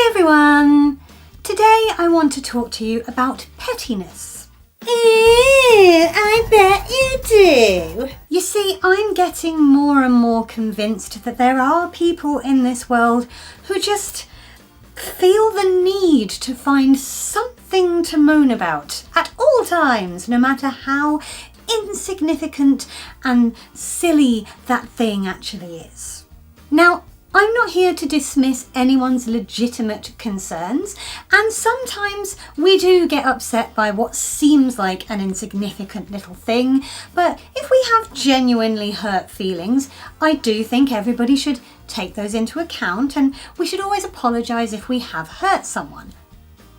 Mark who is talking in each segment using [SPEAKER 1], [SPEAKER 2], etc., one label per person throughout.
[SPEAKER 1] Hi everyone! Today I want to talk to you about pettiness.
[SPEAKER 2] Ooh, I bet you do.
[SPEAKER 1] You see, I'm getting more and more convinced that there are people in this world who just feel the need to find something to moan about at all times, no matter how insignificant and silly that thing actually is. Now, I'm not here to dismiss anyone's legitimate concerns, and sometimes we do get upset by what seems like an insignificant little thing, but if we have genuinely hurt feelings, I do think everybody should take those into account, and we should always apologise if we have hurt someone.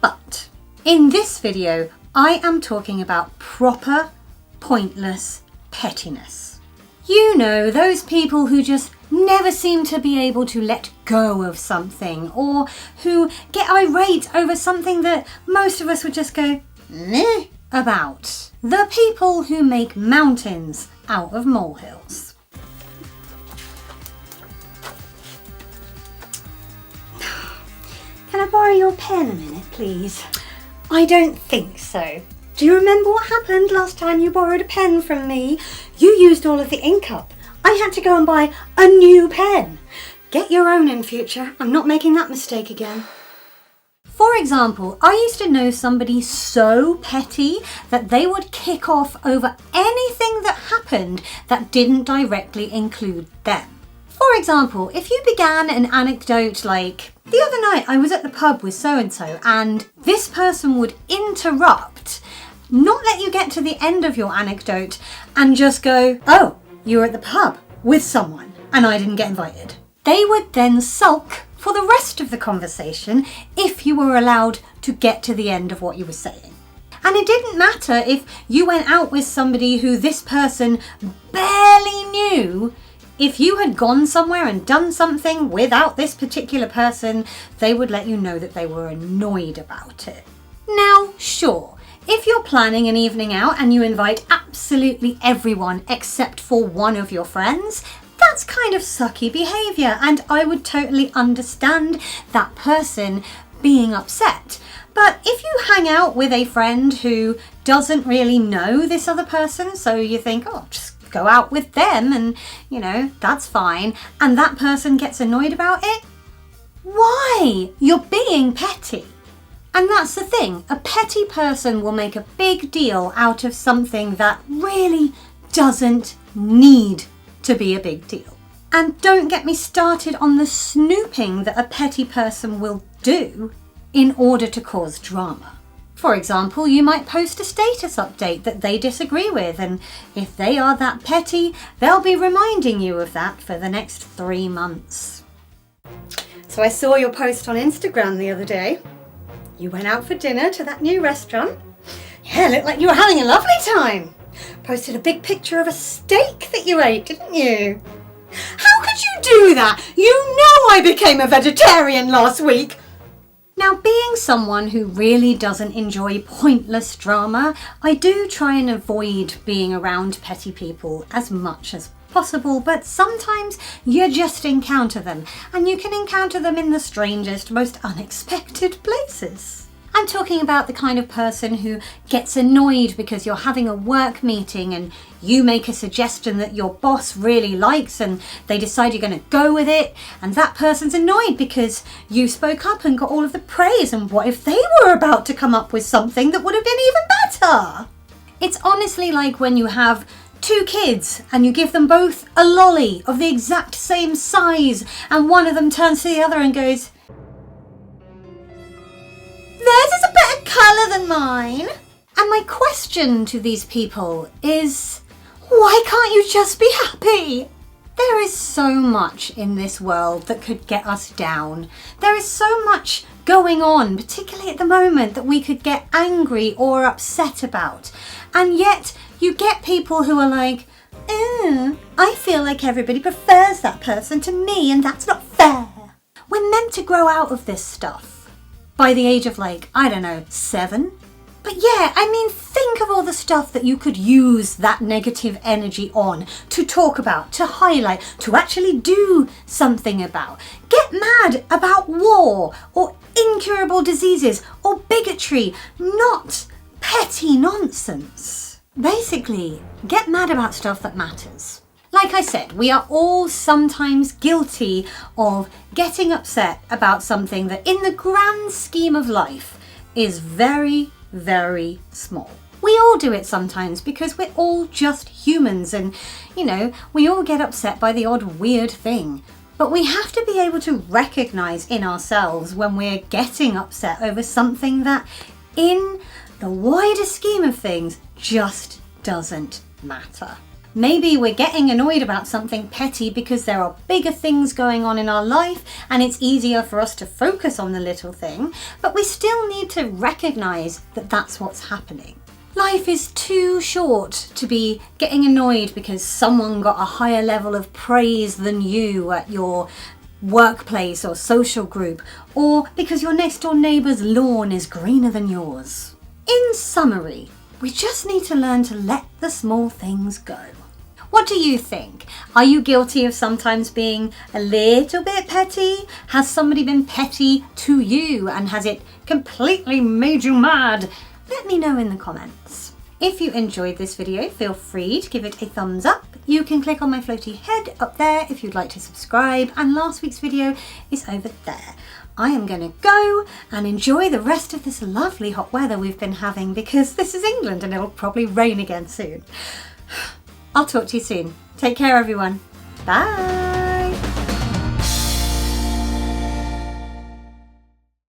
[SPEAKER 1] But in this video, I am talking about proper, pointless pettiness. You know, those people who just never seem to be able to let go of something, or who get irate over something that most of us would just go meh about. The people who make mountains out of molehills. Can I borrow your pen a minute, please? I don't think so. Do you remember what happened last time you borrowed a pen from me? You used all of the ink up. I had to go and buy a new pen. Get your own in future. I'm not making that mistake again. For example, I used to know somebody so petty that they would kick off over anything that happened that didn't directly include them. For example, if you began an anecdote like, the other night I was at the pub with so-and-so, and this person would interrupt, not let you get to the end of your anecdote, and just go, oh, you were at the pub with someone and I didn't get invited. They would then sulk for the rest of the conversation if you were allowed to get to the end of what you were saying. And it didn't matter if you went out with somebody who this person barely knew. If you had gone somewhere and done something without this particular person, they would let you know that they were annoyed about it. Now, sure, if you're planning an evening out and you invite absolutely everyone except for one of your friends, that's kind of sucky behaviour, and I would totally understand that person being upset. But if you hang out with a friend who doesn't really know this other person, so you think, oh, just go out with them and, you know, that's fine, and that person gets annoyed about it, why? You're being petty. And that's the thing, a petty person will make a big deal out of something that really doesn't need to be a big deal. And don't get me started on the snooping that a petty person will do in order to cause drama. For example, you might post a status update that they disagree with, and if they are that petty, they'll be reminding you of that for the next 3 months. So I saw your post on Instagram the other day. You went out for dinner to that new restaurant. Yeah, looked like you were having a lovely time. Posted a big picture of a steak that you ate, didn't you? How could you do that? You know I became a vegetarian last week. Now, being someone who really doesn't enjoy pointless drama, I do try and avoid being around petty people as much as possible, but sometimes you just encounter them, and you can encounter them in the strangest, most unexpected places. I'm talking about the kind of person who gets annoyed because you're having a work meeting and you make a suggestion that your boss really likes and they decide you're going to go with it, and that person's annoyed because you spoke up and got all of the praise, and what if they were about to come up with something that would have been even better? It's honestly like when you have 2 kids and you give them both a lolly of the exact same size, and one of them turns to the other and goes, theirs is a better colour than mine. And my question to these people is, why can't you just be happy? There is so much in this world that could get us down. There is so much going on, particularly at the moment, that we could get angry or upset about. And yet you get people who are like, I feel like everybody prefers that person to me, and that's not fair. We're meant to grow out of this stuff by the age of, like, I don't know, 7. But yeah, I mean, think of all the stuff that you could use that negative energy on, to talk about, to highlight, to actually do something about. Get mad about war or incurable diseases or bigotry, not petty nonsense. Basically, get mad about stuff that matters. Like I said, we are all sometimes guilty of getting upset about something that in the grand scheme of life is very, very small. We all do it sometimes because we're all just humans and, we all get upset by the odd weird thing. But we have to be able to recognise in ourselves when we're getting upset over something that, in the wider scheme of things, just doesn't matter. Maybe we're getting annoyed about something petty because there are bigger things going on in our life and it's easier for us to focus on the little thing, but we still need to recognise that that's what's happening. Life is too short to be getting annoyed because someone got a higher level of praise than you at your workplace or social group, or because your next door neighbour's lawn is greener than yours. In summary, we just need to learn to let the small things go. What do you think? Are you guilty of sometimes being a little bit petty? Has somebody been petty to you and has it completely made you mad? Let me know in the comments. If you enjoyed this video, feel free to give it a thumbs up. You can click on my floaty head up there if you'd like to subscribe, and last week's video is over there. I am going to go and enjoy the rest of this lovely hot weather we've been having because this is England and it'll probably rain again soon. I'll talk to you soon. Take care, everyone. Bye.